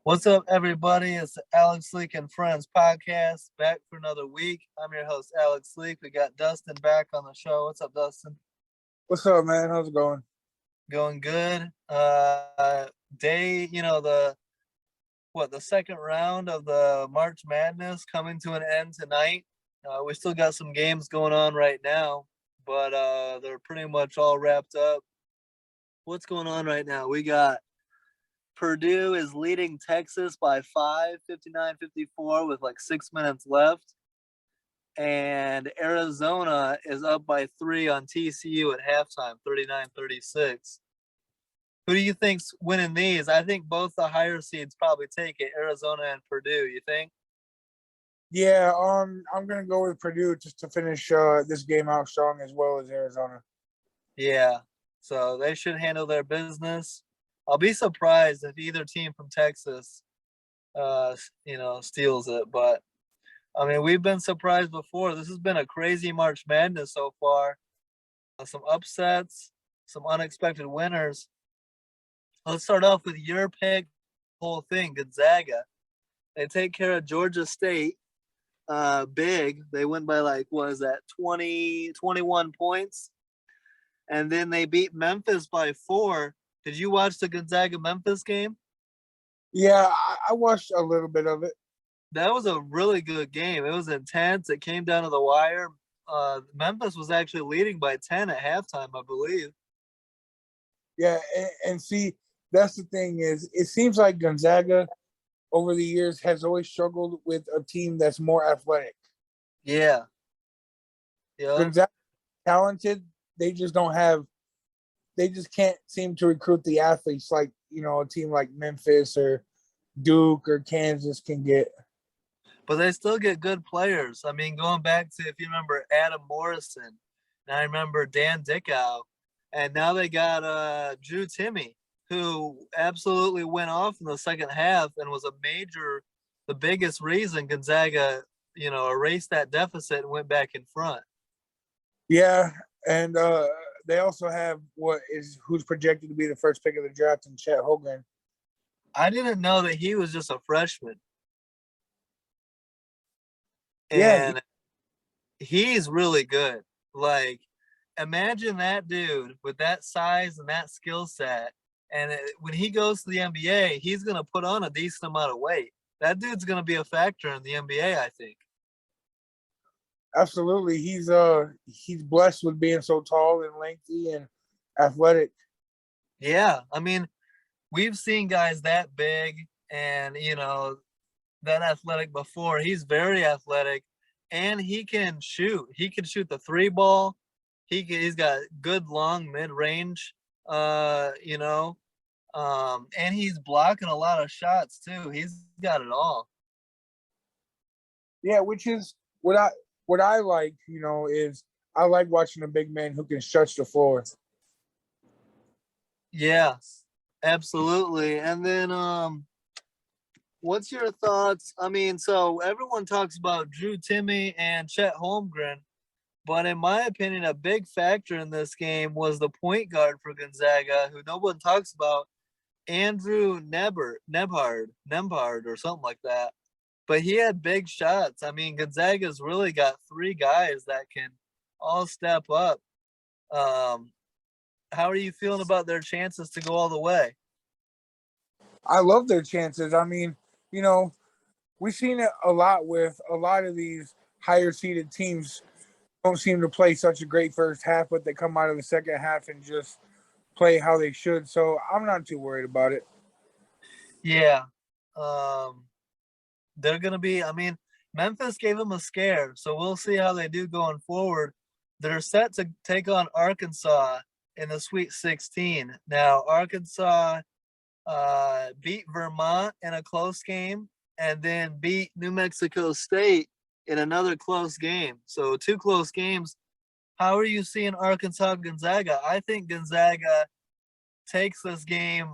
What's up, everybody? It's the Alex Leak and Friends podcast, back for another week. I'm your host, Alex Leak. We got Dustin back on the show. What's up, Dustin? What's up, man? How's it going? Going good. The second round of the March Madness coming to an end tonight. We still got some games going on right now, but they're pretty much all wrapped up. What's going on right now? We got Purdue is leading Texas by 5, 59-54 with like 6 minutes left. And Arizona is up by 3 on TCU at halftime, 39-36. Who do you think's winning these? I think both the higher seeds probably take it, Arizona and Purdue. You think? Yeah, I'm gonna go with Purdue just to finish this game out strong as well as Arizona. Yeah. So they should handle their business. I'll be surprised if either team from Texas, steals it. But I mean, we've been surprised before. This has been a crazy March Madness so far. Some upsets, some unexpected winners. Let's start off with your pick, whole thing, Gonzaga. They take care of Georgia State big. They win by 20, 21 points. And then they beat Memphis by 4. Did you watch the Gonzaga-Memphis game? Yeah, I watched a little bit of it. That was a really good game. It was intense. It came down to the wire. Memphis was actually leading by 10 at halftime, I believe. Yeah, and see, that's the thing is, it seems like Gonzaga over the years has always struggled with a team that's more athletic. Yeah. Yeah. Gonzaga talented, they just can't seem to recruit the athletes like, a team like Memphis or Duke or Kansas can get. But they still get good players. I mean, going back to, if you remember, Adam Morrison, and I remember Dan Dickau, and now they got Drew Timme, who absolutely went off in the second half and was the biggest reason Gonzaga, erased that deficit and went back in front. Yeah, and they also have who's projected to be the first pick of the draft in Chet Holmgren. I didn't know that he was just a freshman. And he's really good. Like, imagine that dude with that size and that skill set. And when he goes to the NBA, he's going to put on a decent amount of weight. That dude's going to be a factor in the NBA, I think. Absolutely. He's blessed with being so tall and lengthy and athletic. Yeah. I mean, we've seen guys that big and, that athletic before. He's very athletic and he can shoot. He can shoot the 3 ball. He's got good long mid-range, and he's blocking a lot of shots too. He's got it all. Yeah, which is what I like, is I like watching a big man who can stretch the floor. Yeah, absolutely. And then what's your thoughts? I mean, so everyone talks about Drew Timme and Chet Holmgren, but in my opinion, a big factor in this game was the point guard for Gonzaga, who no one talks about, Andrew Nembhard or something like that. But he had big shots. I mean, Gonzaga's really got 3 guys that can all step up. How are you feeling about their chances to go all the way? I love their chances. I mean, we've seen it a lot with a lot of these higher seeded teams don't seem to play such a great first half, but they come out of the second half and just play how they should. So I'm not too worried about it. Yeah. They're going to be, Memphis gave them a scare, so we'll see how they do going forward. They're set to take on Arkansas in the Sweet 16. Now, Arkansas beat Vermont in a close game and then beat New Mexico State in another close game. So 2 close games. How are you seeing Arkansas Gonzaga? I think Gonzaga takes this game,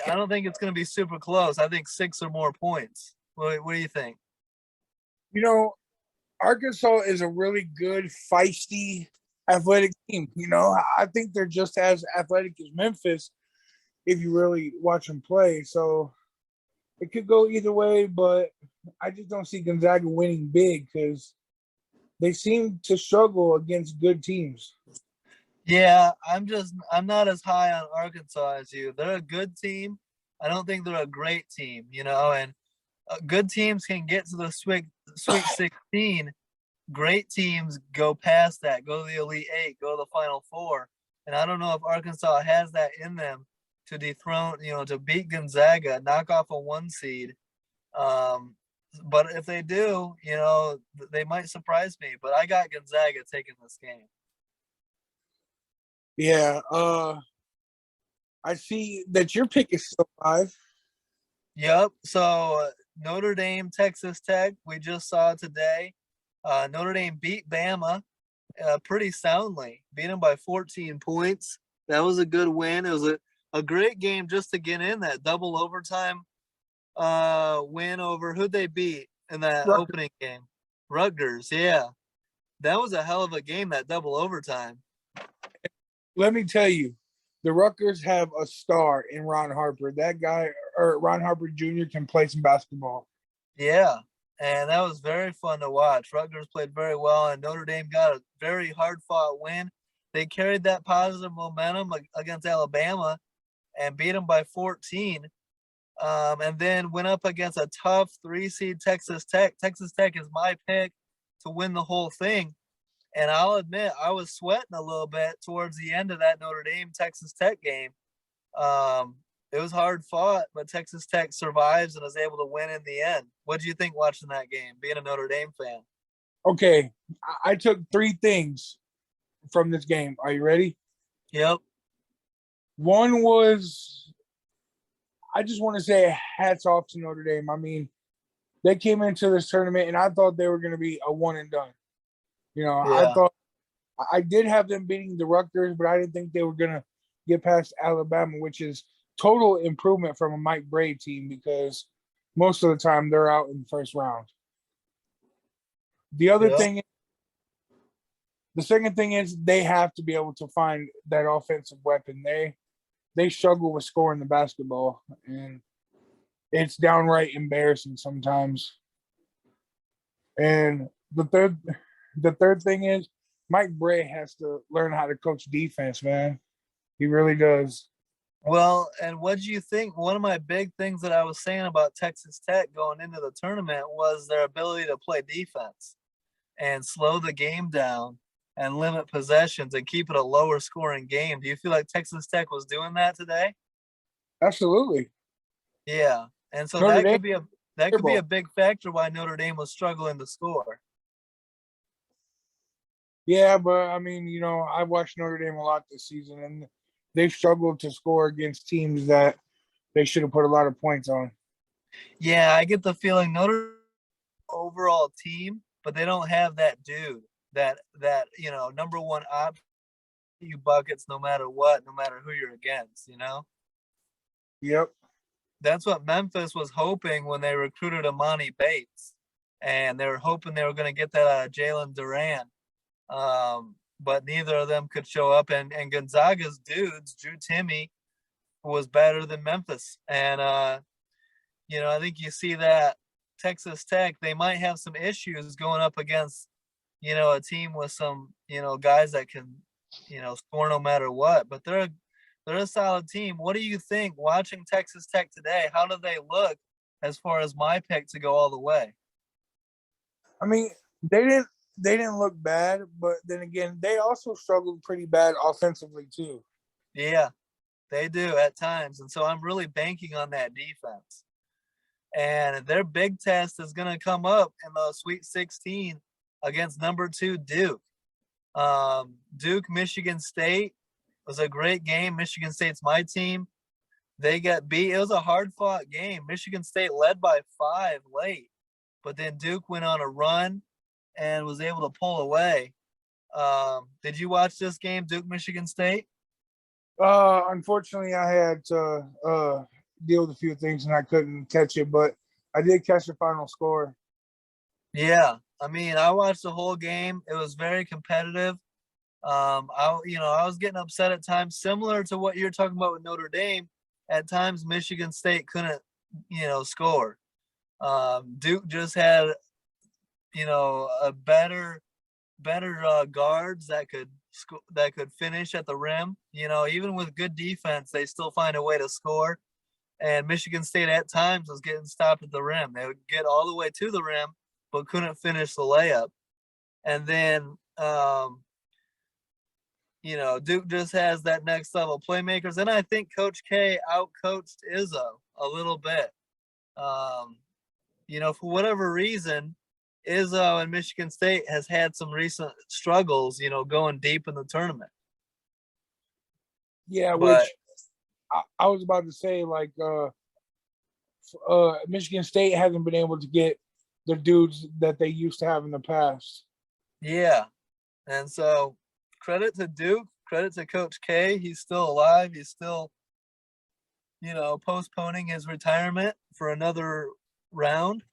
I don't think it's going to be super close. I think 6 or more points. What do you think? Arkansas is a really good, feisty, athletic team. I think they're just as athletic as Memphis, if you really watch them play. So it could go either way, but I just don't see Gonzaga winning big because they seem to struggle against good teams. Yeah, I'm not as high on Arkansas as you. They're a good team. I don't think they're a great team, and good teams can get to the Sweet 16. Great teams go past that, go to the Elite Eight, go to the Final Four. And I don't know if Arkansas has that in them to dethrone, to beat Gonzaga, knock off a 1 seed. But if they do, they might surprise me. But I got Gonzaga taking this game. Yeah, I see that your pick is still live. Yep. So Notre Dame, Texas Tech, we just saw today. Notre Dame beat Bama pretty soundly, beat them by 14 points. That was a good win. It was a great game just to get in that double overtime win over who'd they beat in that Rutgers. opening game? Rutgers, yeah. That was a hell of a game, that double overtime. Let me tell you, the Rutgers have a star in Ron Harper. That guy, or Ron Harper Jr., can play some basketball. Yeah, and that was very fun to watch. Rutgers played very well, and Notre Dame got a very hard-fought win. They carried that positive momentum against Alabama and beat them by 14. And then went up against a tough 3 seed Texas Tech. Texas Tech is my pick to win the whole thing. And I'll admit, I was sweating a little bit towards the end of that Notre Dame Texas Tech game. It was hard fought, but Texas Tech survives and is able to win in the end. What do you think watching that game, being a Notre Dame fan? Okay, I took 3 things from this game. Are you ready? Yep. One was, I just want to say hats off to Notre Dame. I mean, they came into this tournament and I thought they were going to be a one and done. I Yeah. thought I did have them beating the Rutgers, but I didn't think they were going to get past Alabama, which is total improvement from a Mike Brey team because most of the time they're out in the first round. The other Yep. thing, the second thing is they have to be able to find that offensive weapon. They struggle with scoring the basketball, and it's downright embarrassing sometimes. And the third thing is Mike Brey has to learn how to coach defense, man. He really does. Well, and what do you think? One of my big things that I was saying about Texas Tech going into the tournament was their ability to play defense and slow the game down and limit possessions and keep it a lower scoring game. Do you feel like Texas Tech was doing that today? Absolutely. Yeah. And so Notre Dame, that could be a ball. big factor why Notre Dame was struggling to score. Yeah, but I mean, I watched Notre Dame a lot this season, and they struggled to score against teams that they should have put a lot of points on. Yeah, I get the feeling Notre Dame overall team, but they don't have that dude that number one option you buckets no matter what, no matter who you're against. Yep. That's what Memphis was hoping when they recruited Amani Bates, and they were hoping they were going to get that out of Jalen Duran. But neither of them could show up, and Gonzaga's dudes, Drew Timmy, was better than Memphis. And I think you see that Texas Tech, they might have some issues going up against, a team with some, guys that can, score no matter what. But they're a solid team. What do you think watching Texas Tech today? How do they look as far as my pick to go all the way? I mean, they didn't look bad, but then again, they also struggled pretty bad offensively too. Yeah, they do at times. And so I'm really banking on that defense. And their big test is going to come up in the Sweet 16 against number 2 Duke. Duke, Michigan State was a great game. Michigan State's my team. They got beat. It was a hard-fought game. Michigan State led by 5 late, but then Duke went on a run and was able to pull away. Did you watch this game, Duke, Michigan State? Unfortunately, I had to deal with a few things and I couldn't catch it, but I did catch the final score. Yeah, I mean, I watched the whole game. It was very competitive. I was getting upset at times, similar to what you're talking about with Notre Dame. at times Michigan State couldn't, score. Duke just had, a better guards that could finish at the rim. Even with good defense, they still find a way to score. And Michigan State at times was getting stopped at the rim. They would get all the way to the rim, but couldn't finish the layup. And then, Duke just has that next level playmakers. And I think Coach K outcoached Izzo a little bit. For whatever reason, Izzo and Michigan State has had some recent struggles, going deep in the tournament. Yeah, But which I was about to say, like, Michigan State hasn't been able to get the dudes that they used to have in the past. yeah, and so credit to Duke, credit to Coach K. He's still alive. He's still, postponing his retirement for another round.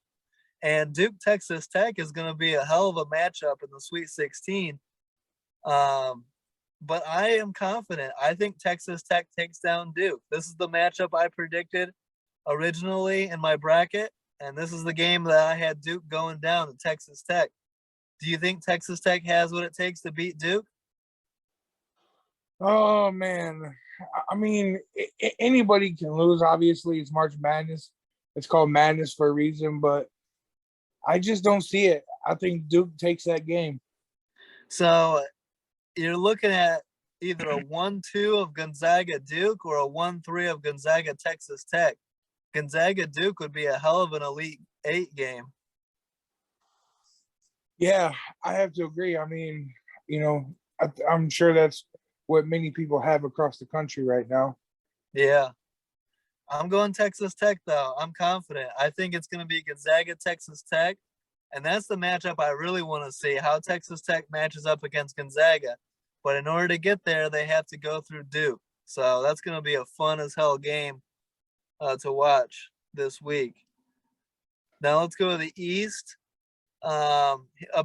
And Duke Texas Tech is going to be a hell of a matchup in the Sweet 16. But I am confident. I think Texas Tech takes down Duke. This is the matchup I predicted originally in my bracket, and this is the game that I had Duke going down to Texas Tech. Do you think Texas Tech has what it takes to beat Duke? Oh man, I mean, anybody can lose. Obviously, it's March Madness. It's called Madness for a reason, but I just don't see it. I think Duke takes that game. So you're looking at either a 1-2 of Gonzaga Duke or a 1-3 of Gonzaga Texas Tech. Gonzaga Duke would be a hell of an Elite Eight game. Yeah, I have to agree. I mean, I'm sure that's what many people have across the country right now. Yeah. I'm going Texas Tech, though. I'm confident. I think it's going to be Gonzaga Texas Tech. And that's the matchup I really want to see, how Texas Tech matches up against Gonzaga. But in order to get there, they have to go through Duke. So that's going to be a fun as hell game to watch this week. Now let's go to the East. A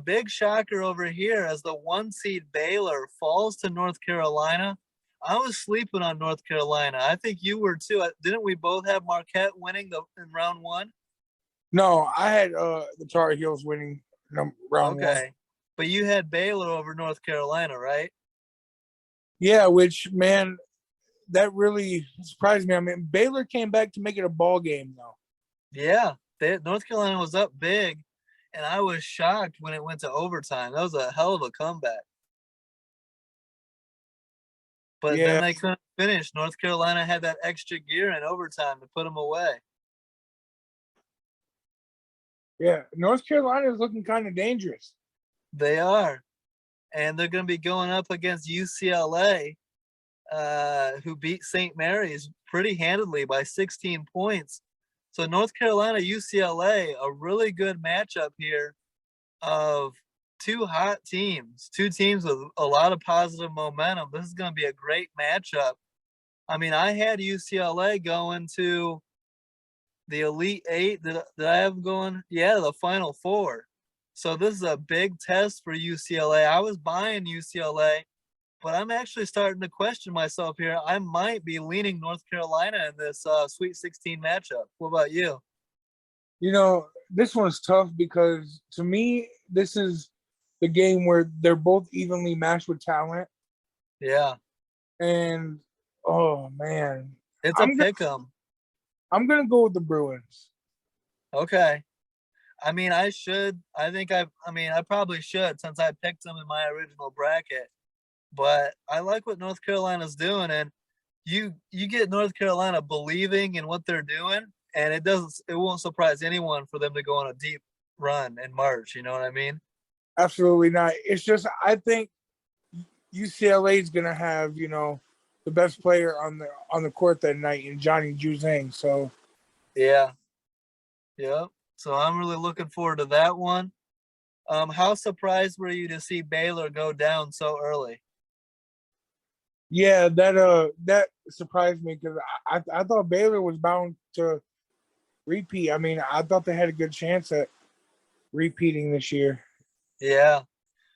big shocker over here as the 1 seed Baylor falls to North Carolina. I was sleeping on North Carolina. I think you were too. Didn't we both have Marquette winning in round 1? No, I had the Tar Heels winning round 1. Okay. But you had Baylor over North Carolina, right? Yeah, which, man, that really surprised me. I mean, Baylor came back to make it a ball game, though. Yeah. North Carolina was up big, and I was shocked when it went to overtime. That was a hell of a comeback. But then Yeah, they couldn't finish. North Carolina had that extra gear in overtime to put them away. yeah. North Carolina is looking kind of dangerous. They are. And they're going to be going up against UCLA, who beat St. Mary's pretty handily by 16 points. So North Carolina, UCLA, a really good matchup here of two hot teams, two teams with a lot of positive momentum. This is going to be a great matchup. I mean, I had UCLA going to the Elite Eight. Did I have them going? Yeah, the Final Four. So this is a big test for UCLA. I was buying UCLA, but I'm actually starting to question myself here. I might be leaning North Carolina in this Sweet 16 matchup. What about you? This one's tough because to me, this is the game where they're both evenly matched with talent. Yeah. And oh man, It's a pick 'em. I'm gonna go with the Bruins. Okay. I mean, I should. I probably should since I picked them in my original bracket. But I like what North Carolina's doing, and you get North Carolina believing in what they're doing, and it won't surprise anyone for them to go on a deep run in March. You know what I mean? Absolutely not. It's just I think UCLA is gonna have the best player on the court that night in Johnny Juzang. So Yeah. Yep. So I'm really looking forward to that one. How surprised were you to see Baylor go down so early? yeah, that surprised me because I thought Baylor was bound to repeat. I mean, I thought they had a good chance at repeating this year. Yeah.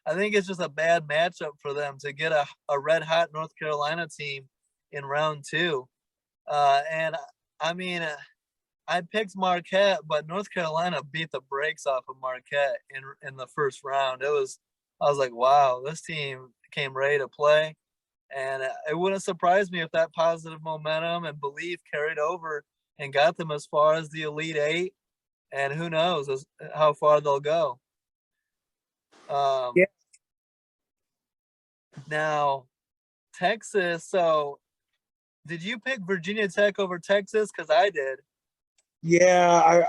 I think it's just a bad matchup for them to get a red hot North Carolina team in round 2. And I mean, I picked Marquette, but North Carolina beat the brakes off of Marquette in the first round. I was like, wow, this team came ready to play, and it wouldn't surprise me if that positive momentum and belief carried over and got them as far as the Elite Eight, and who knows how far they'll go. Yeah, Now, Texas. So, did you pick Virginia Tech over Texas? Because I did. yeah.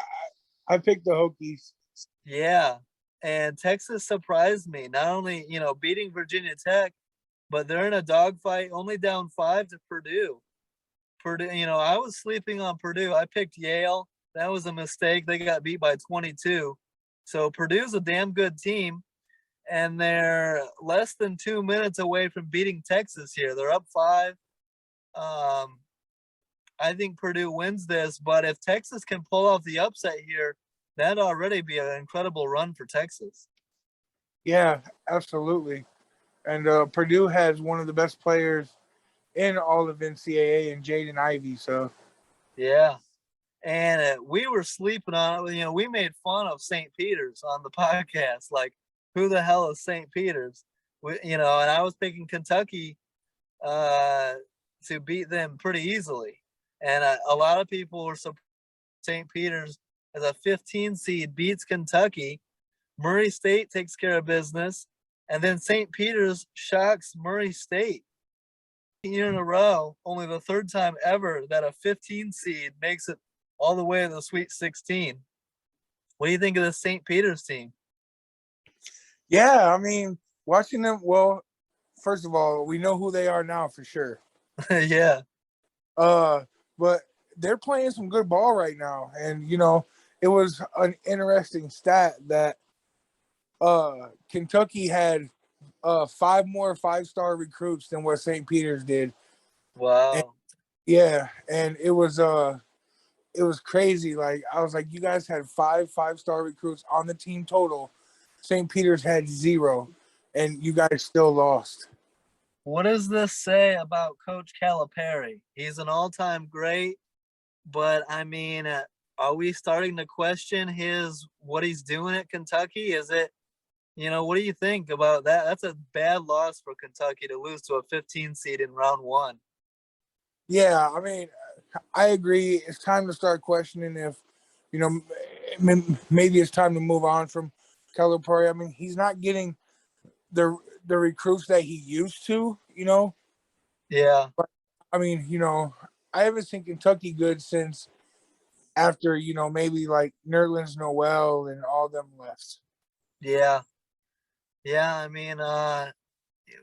I picked the Hokies. Yeah. And Texas surprised me. Not only, beating Virginia Tech, but they're in a dogfight, only down 5 to Purdue. Purdue, I was sleeping on Purdue. I picked Yale. That was a mistake. They got beat by 22. So Purdue's a damn good team, and they're less than 2 minutes away from beating Texas here. They're up 5. Um, I think Purdue wins this, but if Texas can pull off the upset here, that'd already be an incredible run for Texas. Yeah, absolutely. And Purdue has one of the best players in all of NCAA and Jaden Ivey. So Yeah. And we were sleeping on it. We made fun of St. Peter's on the podcast. Like, who the hell is St. Peter's? And I was picking Kentucky to beat them pretty easily. And a lot of people were surprised St. Peter's as a 15 seed beats Kentucky. Murray State takes care of business. And then St. Peter's shocks Murray State. Year in a row, only the third time ever that a 15 seed makes it all the way to the Sweet 16. What do you think of the St. Peter's team? yeah, I mean, watching them. Well, first of all, we know who they are now for sure. Yeah. But they're playing some good ball right now, and it was an interesting stat that Kentucky had 5 more 5-star recruits than what St. Peter's did. And, Wow. yeah, and it was crazy. Like I was like, you guys had 5-star recruits on the team total. St. Peter's had 0, and you guys still lost. What does this say about Coach Calipari? He's an all-time great, but I mean, are we starting to question what he's doing at Kentucky? Is it, what do you think about that? That's a bad loss for Kentucky to lose to a 15 seed in round 1. Yeah, I mean, I agree. It's time to start questioning if, maybe it's time to move on from Calipari. I mean, he's not getting the recruits that he used to. Yeah. But I mean, I haven't seen Kentucky good since after maybe like Nerlens Noel and all them left. Yeah. Yeah. I mean, a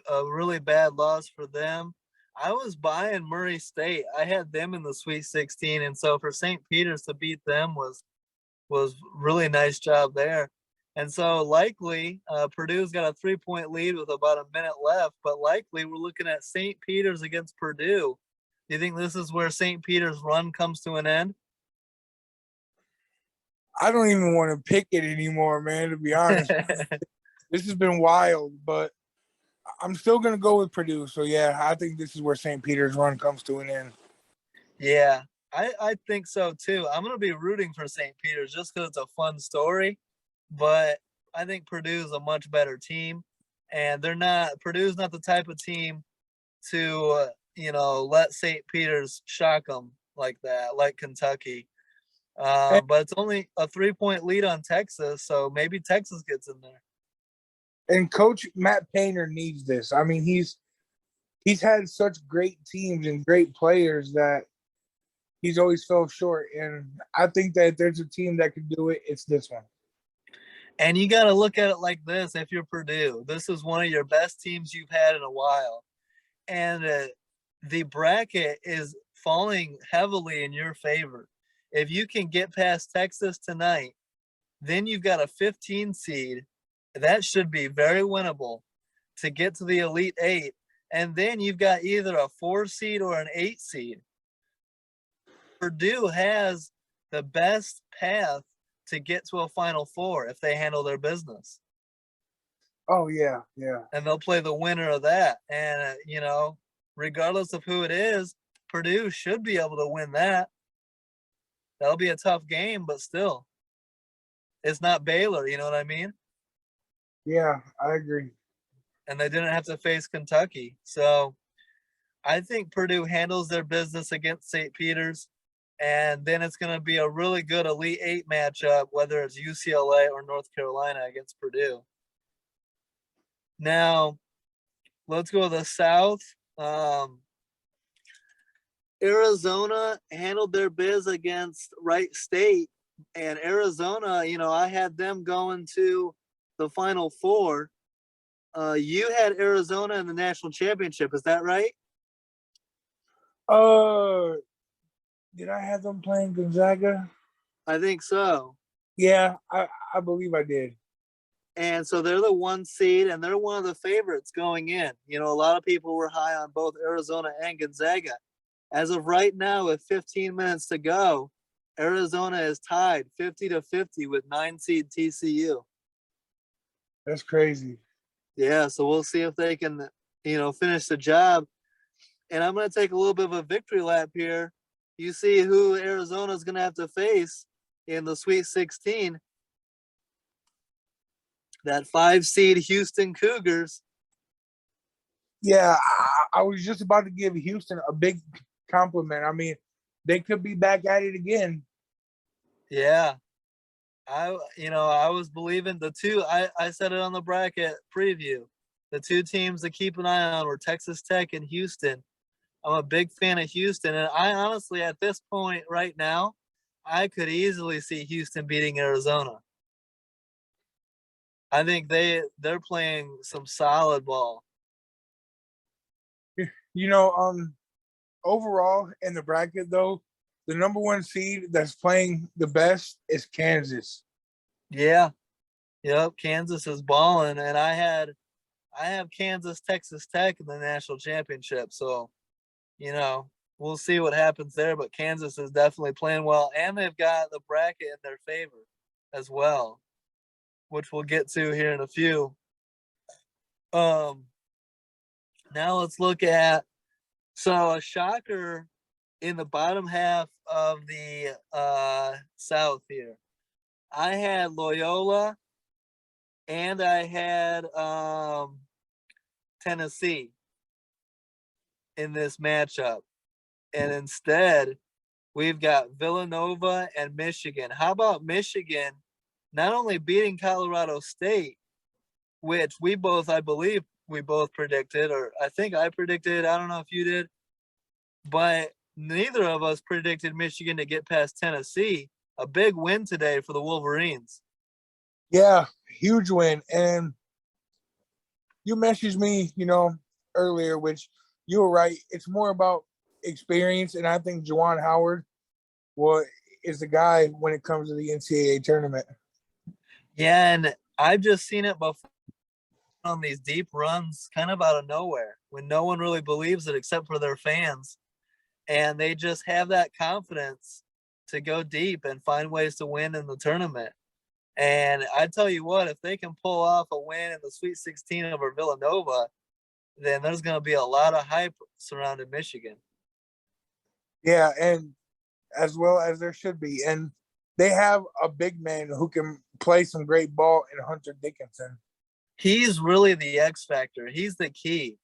really bad loss for them. I was buying Murray State. I had them in the Sweet 16, and so for St. Peter's to beat them was really nice job there. And so likely Purdue's got a 3-point lead with about a minute left, but likely we're looking at St. Peter's against Purdue. Do you think this is where St. Peter's run comes to an end? I don't even want to pick it anymore, man. To be honest, this has been wild, but I'm still gonna go with Purdue. So yeah, I think this is where St. Peter's run comes to an end. Yeah, I think so too. I'm gonna be rooting for St. Peter's just because it's a fun story, but I think Purdue's a much better team, and Purdue's not the type of team to let St. Peter's shock them like that, like Kentucky. And, But it's only a 3-point lead on Texas, so maybe Texas gets in there. and Coach Matt Painter needs this. I mean, he's had such great teams and great players that he's always fell short. And I think that if there's a team that can do it, it's this one. And you got to look at it like this: if you're Purdue, this is one of your best teams you've had in a while, and the bracket is falling heavily in your favor. If you can get past Texas tonight, then you've got a 15 seed. That should be very winnable to get to the Elite Eight. And then you've got either a 4 seed or an 8 seed. Purdue has the best path to get to a Final Four if they handle their business. Oh yeah, yeah. And they'll play the winner of that. And, regardless of who it is, Purdue should be able to win that. That'll be a tough game, but still, it's not Baylor. You know what I mean? Yeah, I agree. And they didn't have to face Kentucky. So I think Purdue handles their business against St. Peter's. And then it's going to be a really good Elite Eight matchup, whether it's UCLA or North Carolina against Purdue. Now, let's go to the South. Arizona handled their biz against Wright State. And Arizona, I had them going to the Final Four. You had Arizona in the national championship. Is that right? Uh, did I have them playing Gonzaga? I think so. Yeah, I believe I did. And so they're the 1 seed, and they're one of the favorites going in. A lot of people were high on both Arizona and Gonzaga. As of right now, with 15 minutes to go, Arizona is tied 50-50 with 9 seed TCU. That's crazy. Yeah, so we'll see if they can, finish the job. And I'm going to take a little bit of a victory lap here. You see who Arizona is going to have to face in the Sweet 16. That 5 seed Houston Cougars. Yeah, I was just about to give Houston a big compliment. I mean, they could be back at it again. Yeah. I was believing the two, I said it on the bracket preview. The 2 teams to keep an eye on were Texas Tech and Houston. I'm a big fan of Houston. And I honestly, at this point right now, I could easily see Houston beating Arizona. I think they're playing some solid ball. Overall in the bracket though, the number 1 seed that's playing the best is Kansas. Yeah. Yep. Kansas is balling. And I have Kansas, Texas Tech in the national championship. So, we'll see what happens there. But Kansas is definitely playing well. And they've got the bracket in their favor as well, which we'll get to here in a few. Now let's look at a shocker in the bottom half of the South here. I had Loyola and I had Tennessee in this matchup. And instead, we've got Villanova and Michigan. How about Michigan not only beating Colorado State, which I believe we both predicted, or I think I predicted, I don't know if you did, but neither of us predicted Michigan to get past Tennessee. A big win today for the Wolverines. Yeah, huge win. And you messaged me, earlier, which you were right. It's more about experience, and I think Juwan Howard is the guy when it comes to the NCAA tournament. Yeah, and I've just seen it before on these deep runs kind of out of nowhere when no one really believes it except for their fans. And they just have that confidence to go deep and find ways to win in the tournament. And I tell you what, if they can pull off a win in the Sweet 16 over Villanova, then there's going to be a lot of hype surrounding Michigan. Yeah, and as well as there should be. And they have a big man who can play some great ball in Hunter Dickinson. He's really the X factor. He's the key.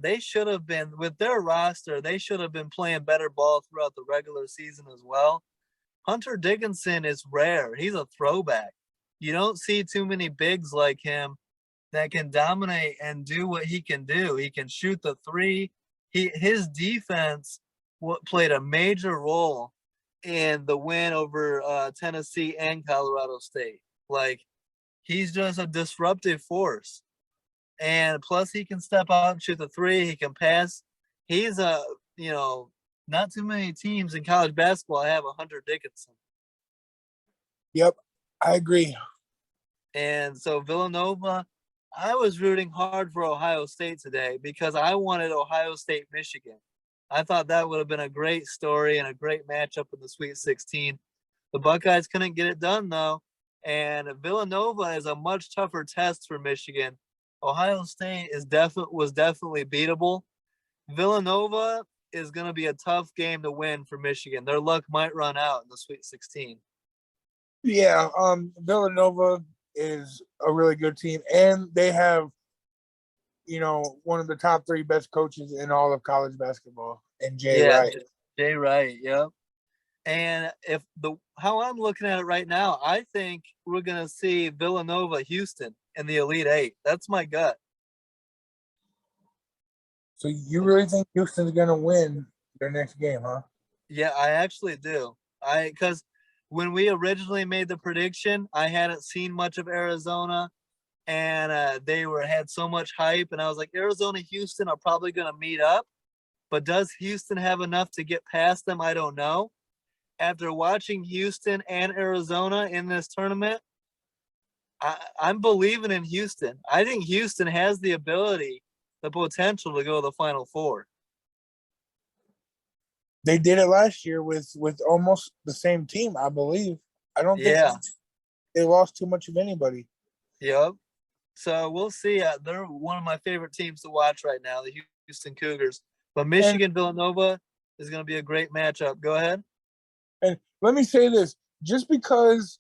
They should have been, with their roster, they should have been playing better ball throughout the regular season as well. Hunter Dickinson is rare. He's a throwback. You don't see too many bigs like him that can dominate and do what he can do. He can shoot the three. His defense played a major role in the win over Tennessee and Colorado State. Like, he's just a disruptive force. And plus he can step out and shoot the three. He can pass. He's not too many teams in college basketball have a Hunter Dickinson. Yep, I agree. And so Villanova, I was rooting hard for Ohio State today because I wanted Ohio State, Michigan. I thought that would have been a great story and a great matchup in the Sweet 16. The Buckeyes couldn't get it done, though. And Villanova is a much tougher test for Michigan. Ohio State was definitely beatable. Villanova, is going to be a tough game to win for Michigan. Their luck might run out in the Sweet 16. Yeah, Villanova is a really good team, and they have one of the top three best coaches in all of college basketball, and Jay Yeah, Wright. Jay Wright. Yep. And if the how I'm looking at it right now, I think we're going to see Villanova Houston in the Elite Eight. That's my gut. So you really think Houston's gonna win their next game, huh? Yeah, I actually do. Because when we originally made the prediction, I hadn't seen much of Arizona, and they had so much hype, and I was like, Arizona, Houston are probably going to meet up, but does Houston have enough to get past them? I don't know. After watching Houston and Arizona in this tournament, I'm believing in Houston. I think Houston has the ability, the potential to go to the Final Four. They did it last year with almost the same team, I believe. I don't think Yeah. they lost too much of anybody. Yep. So we'll see. They're one of my favorite teams to watch right now, the Houston Cougars. But And Michigan Villanova is going to be a great matchup. Go ahead. and let me say this: just because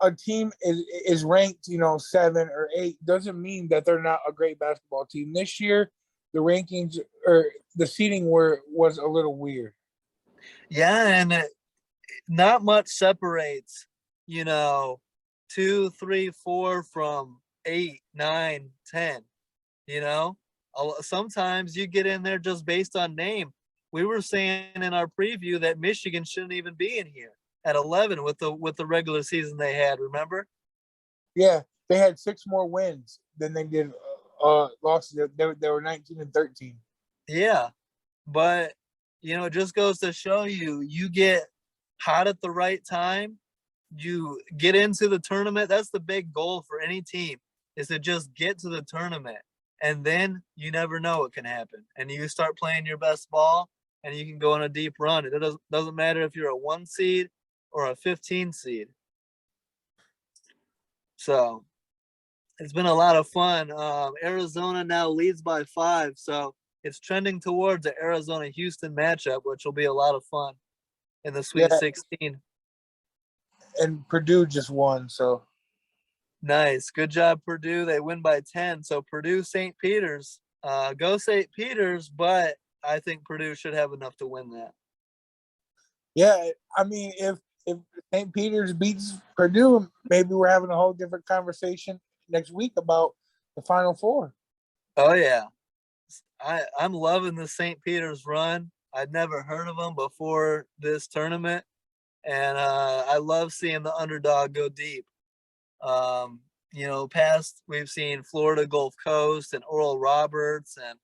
a team is ranked, 7 or 8, doesn't mean that they're not a great basketball team. This year, the rankings or the seating was a little weird. Yeah, and not much separates, 2, 3, 4 from 8, 9, 10. You know, sometimes you get in there just based on name. We were saying in our preview that Michigan shouldn't even be in here at 11 with the regular season they had. Remember? Yeah, they had 6 more wins than they did losses. They were 19-13. Yeah, but it just goes to show you get hot at the right time. You get into the tournament. That's the big goal for any team, is to just get to the tournament. And then you never know what can happen. And you start playing your best ball and you can go on a deep run. It doesn't matter if you're a 1 seed or a 15 seed. So it's been a lot of fun. Arizona now leads by 5. So it's trending towards the Arizona Houston matchup, which will be a lot of fun in the Sweet Yeah, 16. and Purdue just won, so Nice. Good job, Purdue. They win by 10. So Purdue, St. Peter's. Go St. Peter's, but I think Purdue should have enough to win that. yeah. I mean, if St. Peter's beats Purdue, maybe we're having a whole different conversation next week about the Final Four. Oh, yeah. I'm loving the St. Peter's run. I'd never heard of them before this tournament. And I love seeing the underdog go deep. Past we've seen Florida Gulf Coast and Oral Roberts and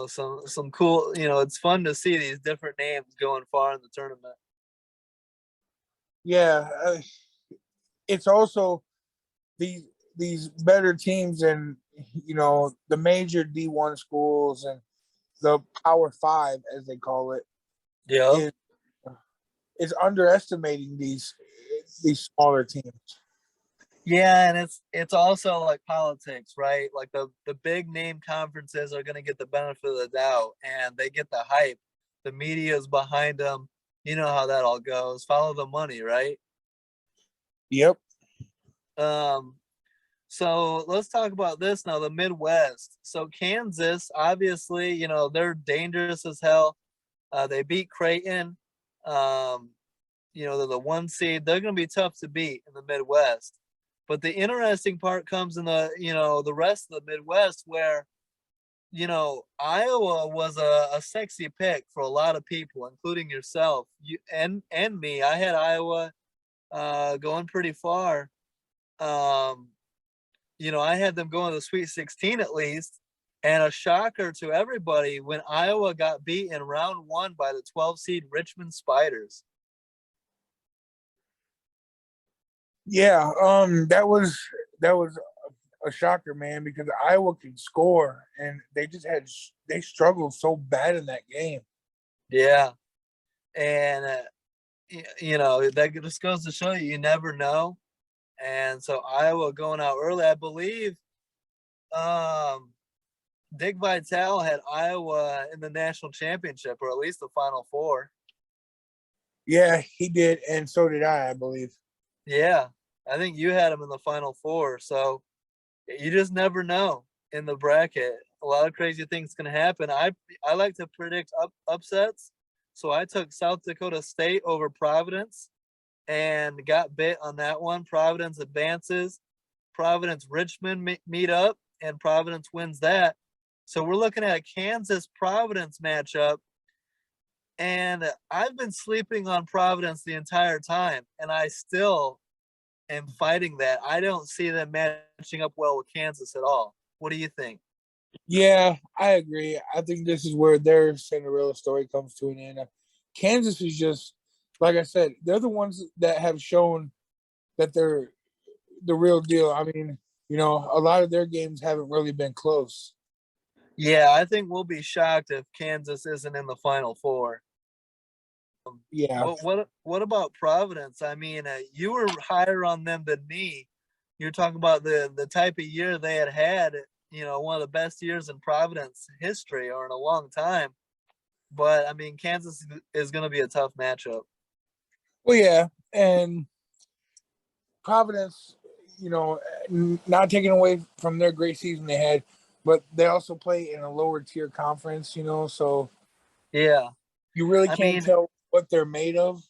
some cool, it's fun to see these different names going far in the tournament. Yeah, it's also these better teams and the major D1 schools and the Power Five, as they call it, Yeah. is underestimating these smaller teams. Yeah, and it's also like politics, right? Like the big name conferences are going to get the benefit of the doubt, and they get the hype. The media is behind them. You know how that all goes. Follow the money, right? Yep. Um, so let's talk about this now. The Midwest. So Kansas, obviously, they're dangerous as hell. They beat Creighton. They're the 1 seed. They're going to be tough to beat in the Midwest. But the interesting part comes in the rest of the Midwest where, Iowa was a sexy pick for a lot of people, including yourself and me. I had Iowa going pretty far. I had them going to the Sweet 16 at least. And a shocker to everybody when Iowa got beat in round 1 by the 12 seed Richmond Spiders. Yeah, that was a shocker, man, because Iowa can score, and they struggled so bad in that game. Yeah, and that just goes to show you never know. And so Iowa going out early, I believe. Dick Vitale had Iowa in the national championship, or at least the Final Four. Yeah, he did, and so did I believe. Yeah, I think you had him in the Final Four. So you just never know in the bracket. A lot of crazy things can happen. I like to predict upsets, so I took South Dakota State over Providence and got bit on that one. Providence advances. Providence Richmond meet up, and Providence wins that. So we're looking at a Kansas Providence matchup, and I've been sleeping on Providence the entire time, and I still am fighting that. I don't see them matching up well with Kansas at all. What do you think? Yeah, I agree. I think this is where their Cinderella story comes to an end. Kansas is just, like I said, they're the ones that have shown that they're the real deal. I mean, a lot of their games haven't really been close. Yeah, I think we'll be shocked if Kansas isn't in the Final Four. Yeah. What about Providence? I mean, you were higher on them than me. You're talking about the type of year they had. One of the best years in Providence history or in a long time. But I mean, Kansas is going to be a tough matchup. Well, yeah, and Providence, not taking away from their great season they had, but they also play in a lower tier conference, so Yeah, you really I can't mean, tell what they're made of.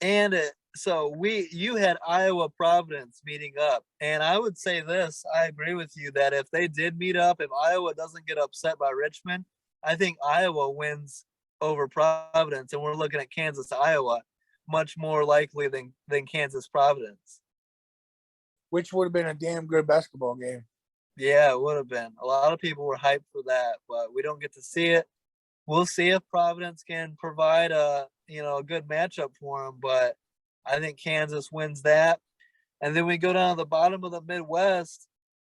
and so you had Iowa Providence meeting up, and I would say this: I agree with you that if they did meet up, if Iowa doesn't get upset by Richmond, I think Iowa wins over Providence, and we're looking at Kansas Iowa much more likely than Kansas Providence. Which would have been a damn good basketball game. Yeah, it would have been. A lot of people were hyped for that, but we don't get to see it. We'll see if Providence can provide a good matchup for them, but I think Kansas wins that. And then we go down to the bottom of the Midwest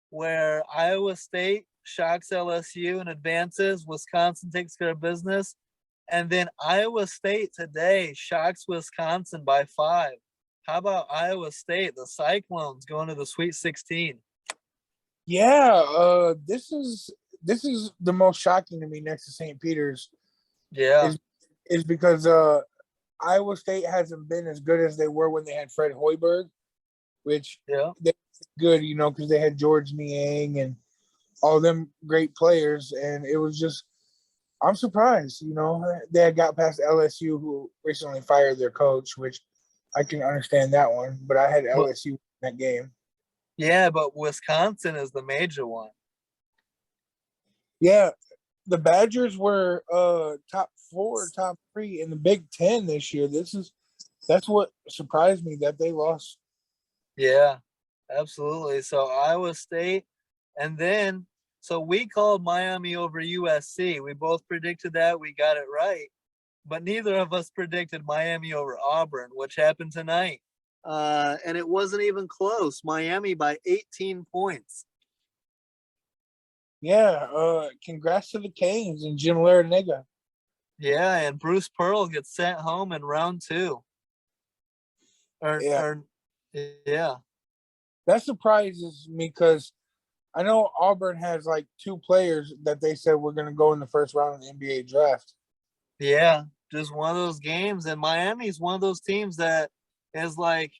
where Iowa State shocks LSU and advances. Wisconsin takes care of business. And then Iowa State today shocks Wisconsin by 5. How about Iowa State, the Cyclones going to the Sweet 16? Yeah, this is the most shocking to me next to St. Peter's Yeah. is because Iowa State hasn't been as good as they were when they had Fred Hoiberg, which Yeah. they good, because they had George Niang and all them great players, and it was just I'm surprised, they had got past LSU, who recently fired their coach, which I can understand that one, but I had But LSU in that game. yeah, but Wisconsin is the major one. Yeah, the Badgers were top 4, top 3 in the Big Ten this year. That's what surprised me that they lost. Yeah, absolutely. So Iowa State, and then so we called Miami over USC. We both predicted that. We got it right, but neither of us predicted Miami over Auburn, which happened tonight. And it wasn't even close. Miami by 18 points. Yeah, congrats to the Canes and Jim Larinaga. Yeah, and Bruce Pearl gets sent home in round 2. Yeah, Or yeah. that surprises me because I know Auburn has like 2 players that they said were going to go in the first round of the NBA draft. Yeah, just one of those games. And Miami's one of those teams that is like,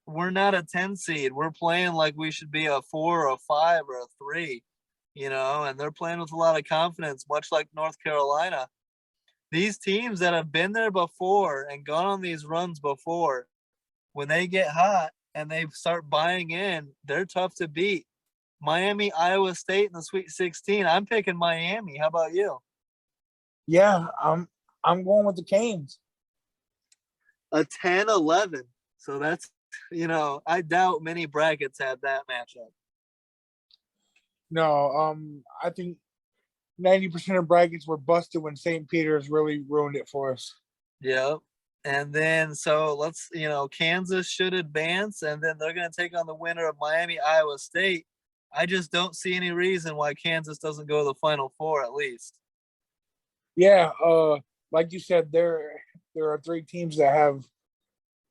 we're not a 10 seed. We're playing like we should be a 4 or a 5 or a 3, and they're playing with a lot of confidence, much like North Carolina. These teams that have been there before and gone on these runs before, when they get hot and they start buying in, they're tough to beat. Miami, Iowa State in the Sweet 16. I'm picking Miami. How about you? Yeah, I'm going with the Canes. A 10-11. So that's, I doubt many brackets have that matchup. No, I think 90% of brackets were busted when St. Peter's really ruined it for us. Yep. And then so let's, Kansas should advance, and then they're going to take on the winner of Miami, Iowa State. I just don't see any reason why Kansas doesn't go to the Final Four at least. Yeah, like you said, there are 3 teams that have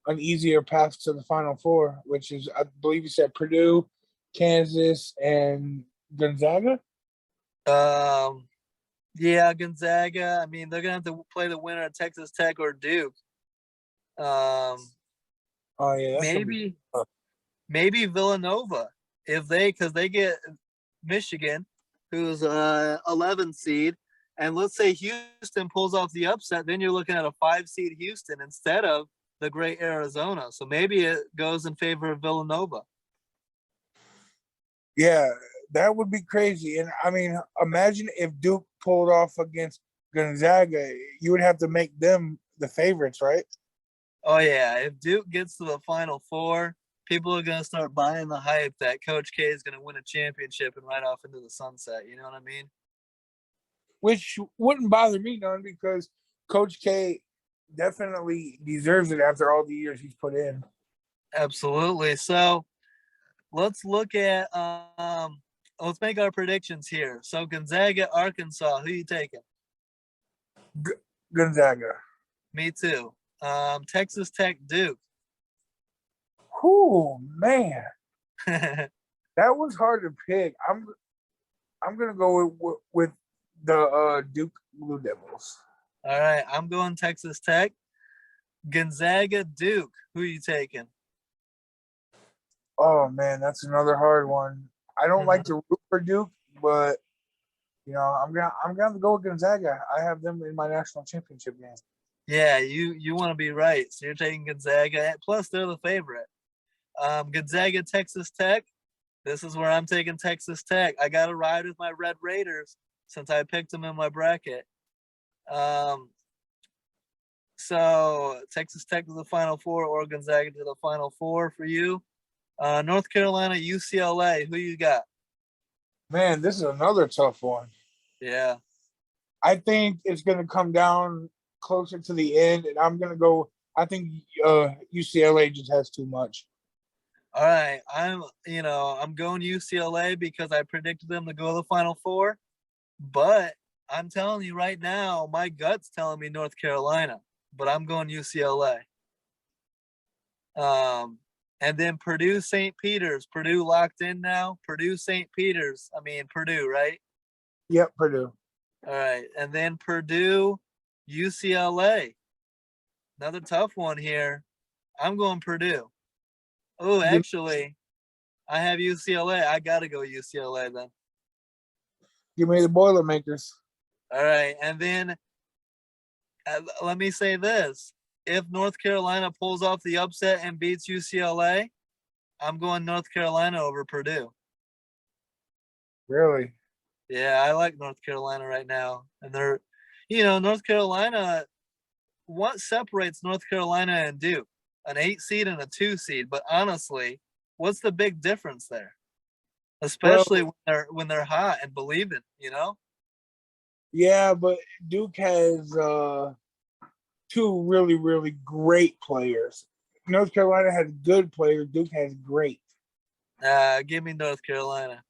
an easier path to the Final Four, which is, I believe you said Purdue, Kansas, and Gonzaga. Um, yeah, Gonzaga. I mean, they're gonna have to play the winner of Texas Tech or Duke. Um, Oh yeah, that's gonna be maybe tough. maybe Villanova if because they get Michigan, who's a 11 seed, and let's say Houston pulls off the upset, then you're looking at a 5 seed Houston instead of the great Arizona. So maybe it goes in favor of Villanova. Yeah, that would be crazy. And I mean, imagine if Duke pulled off against Gonzaga, you would have to make them the favorites, right? Oh yeah, if Duke gets to the Final Four, people are gonna start buying the hype that Coach K is gonna win a championship and ride off into the sunset. You know what I mean? Which wouldn't bother me none because Coach K definitely deserves it after all the years he's put in. Absolutely. So let's look at let's make our predictions here. So Gonzaga, Arkansas, who you taking? Gonzaga. Me too. Texas Tech, Duke. Oh man, All that was hard to pick. I'm gonna go with the Duke Blue Devils. right, I'm going Texas Tech. Gonzaga, Duke. Who are you taking? Oh man, that's another hard one. I don't like to root for Duke, but I'm gonna go with Gonzaga. I have them in my national championship game. Yeah, you want to be right. So you're taking Gonzaga. Plus, they're the favorite. Gonzaga, Texas Tech. This is where I'm taking Texas Tech. I got to ride with my Red Raiders since I picked them in my bracket. Um, so Texas Tech to the Final Four or Gonzaga to the Final Four for you. North Carolina, UCLA. Who you got? Man, this is another tough one. Yeah. I think it's gonna come down closer to the end, and I'm gonna go. I think UCLA just has too much. All right. I'm going UCLA because I predicted them to go to the Final Four. But I'm telling you right now, my gut's telling me North Carolina, but I'm going UCLA. And then Purdue, St. Peter's. Purdue locked in now. Purdue, St. Peter's. I mean, Purdue, right? Yep, Purdue. All right. And then Purdue, UCLA. Another tough one here. I'm going Purdue. Oh, Give, actually, I have UCLA. I got to go UCLA then. give me the Boilermakers. All right. And then let me say this. If North Carolina pulls off the upset and beats UCLA, I'm going North Carolina over Purdue. Really? Yeah, I like North Carolina right now. And North Carolina, what separates North Carolina and Duke? An 8 seed and a 2 seed. But honestly, what's the big difference there? Especially Well, when they're hot and believing, you know? yeah, but Duke has two really, really great players. North Carolina has good players. Duke has great. Give me North Carolina.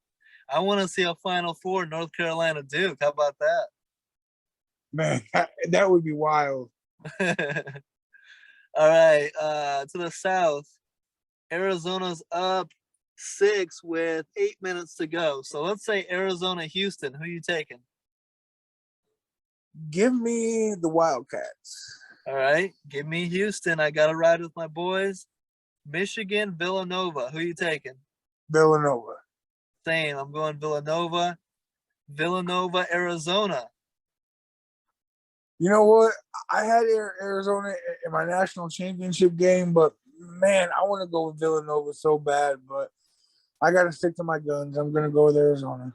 I want to see a Final Four North Carolina Duke. How about Man, that would be wild. that? All right. To the south, Arizona's up 6 with 8 minutes to go. So let's say Arizona, Houston. Who you taking? Give me the Wildcats. All right. Give me Houston. I got to ride with my boys. Michigan, Villanova. Who you taking? Villanova. Same. I'm going Villanova. Villanova, Arizona. You know what? I had Arizona in my national championship game, but man, I want to go with Villanova so bad, but I got to stick to my guns. I'm going to go with Arizona.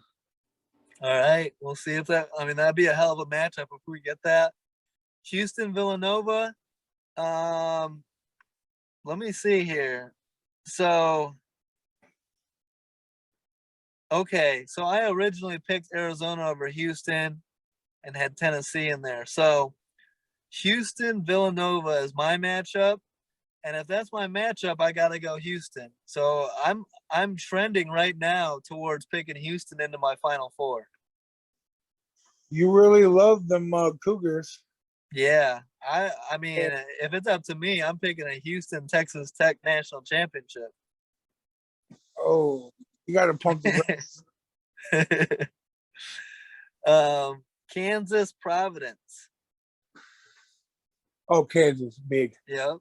All right. We'll see if that'd be a hell of a matchup if we get that. Houston, Villanova. Um, Let me see here. So, okay. So I originally picked Arizona over Houston and had Tennessee in there. So Houston, Villanova is my matchup. And if that's my matchup, I gotta go Houston. So I'm trending right now towards picking Houston into my Final Four. You really love them Cougars. Yeah, I mean, if it's up to me, I'm picking a Houston Texas Tech national championship. Oh, you got to pump the. Kansas, Providence. Oh, Kansas, big. Yep,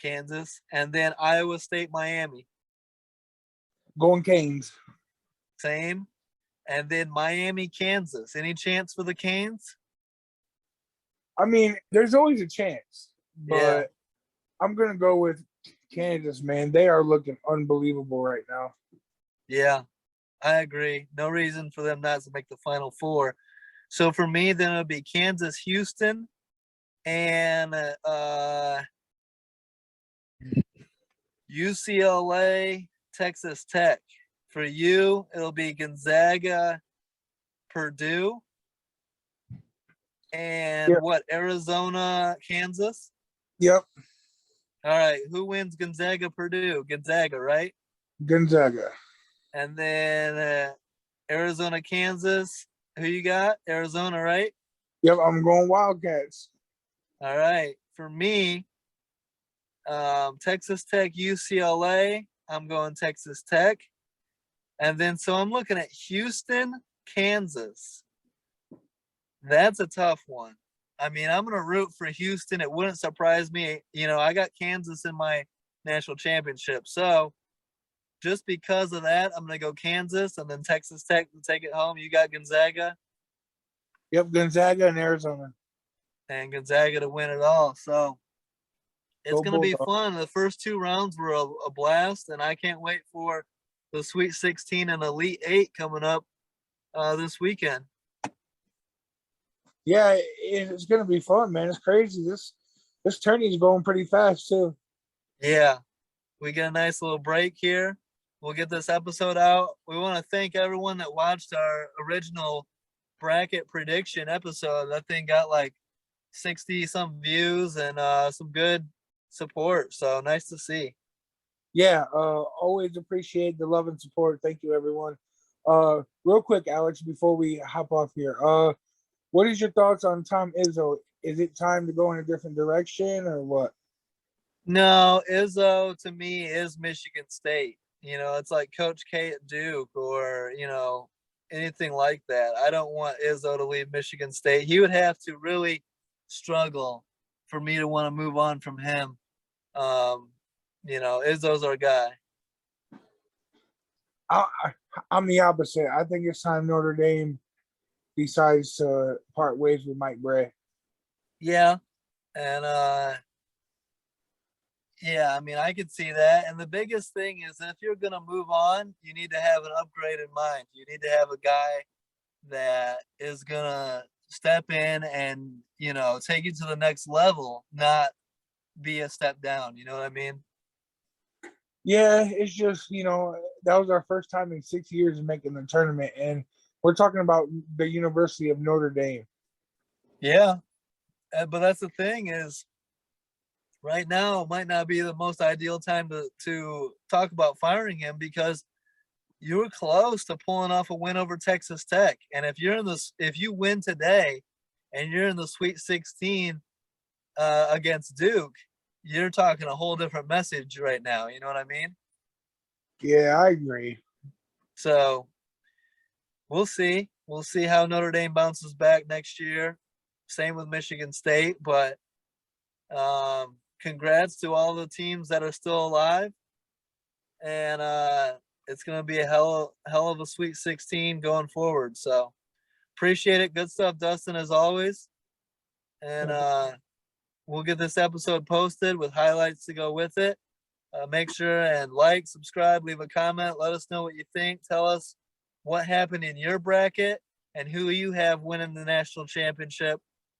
Kansas. And then Iowa State, Miami. Going Canes. Same. And then Miami, Kansas. Any chance for the Canes? I mean, there's always a chance, Yeah. but I'm gonna go with Kansas, man. They are looking unbelievable right now. Yeah, I agree. No reason for them not to make the Final Four. So for me, then it'll be Kansas, Houston, and UCLA, Texas Tech. For you, it'll be Gonzaga, Purdue, and Yep. what, Arizona, Kansas? Yep. All right, who wins Gonzaga, Purdue? Gonzaga, right? Gonzaga. And then Arizona, Kansas. Who you got? Arizona, right? Yep, I'm going Wildcats. All right. For me, Texas Tech, UCLA. I'm going Texas Tech. And then so I'm looking at Houston, Kansas. That's a tough one. I mean, I'm going to root for Houston. It wouldn't surprise me. You know, I got Kansas in my national championship. So just because of that, I'm going to go Kansas and then Texas Tech to take it home. You got Gonzaga. Yep, Gonzaga and Arizona. And Gonzaga to win it all. So it's Go going to be Bulldogs. fun. The first two rounds were a blast, and I can't wait for the Sweet 16 and Elite 8 coming up this weekend. Yeah, it's gonna be fun, man. It's crazy. This tourney's going pretty fast too. Yeah, we get a nice little break here. We'll get this episode out. We want to thank everyone that watched our original bracket prediction episode. That thing got like 60 some views and some good support. So nice to see. Yeah, always appreciate the love and support. Thank you, everyone. Real quick, Alex, before we hop off here, what is your thoughts on Tom Izzo? Is it time to go in a different direction or what? No, Izzo to me is Michigan State. You know, it's like Coach K at Duke or, you know, anything like that. I don't want Izzo to leave Michigan State. He would have to really struggle for me to want to move on from him. Um, you know, Izzo's our guy. I, I'm the opposite. I think it's time Notre Dame decides to part ways with Mike Bray. Yeah. And yeah, I mean, I could see that. And the biggest thing is if you're going to move on, you need to have an upgrade in mind. You need to have a guy that is going to step in and, you know, take you to the next level, not be a step down. You know what I mean? Yeah, it's just, that was our first time in 6 years of making the tournament. And we're talking about the University of Notre Dame. Yeah. But that's the thing is right now might not be the most ideal time to talk about firing him because you were close to pulling off a win over Texas Tech. And if you win today and you're in the Sweet 16 against Duke, you're talking a whole different message right now. You know what I mean? Yeah, I agree. So we'll see. We'll see how Notre Dame bounces back next year. Same with Michigan State, but congrats to all the teams that are still alive. And it's going to be a hell of a Sweet 16 going forward. So appreciate it. Good stuff, Dustin, as always. And we'll get this episode posted with highlights to go with it. Make sure and like, subscribe, leave a comment. Let us know what you think. Tell us what happened in your bracket and who you have winning the national championship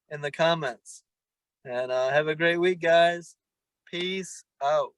in the comments. And have a great week, guys. Peace out.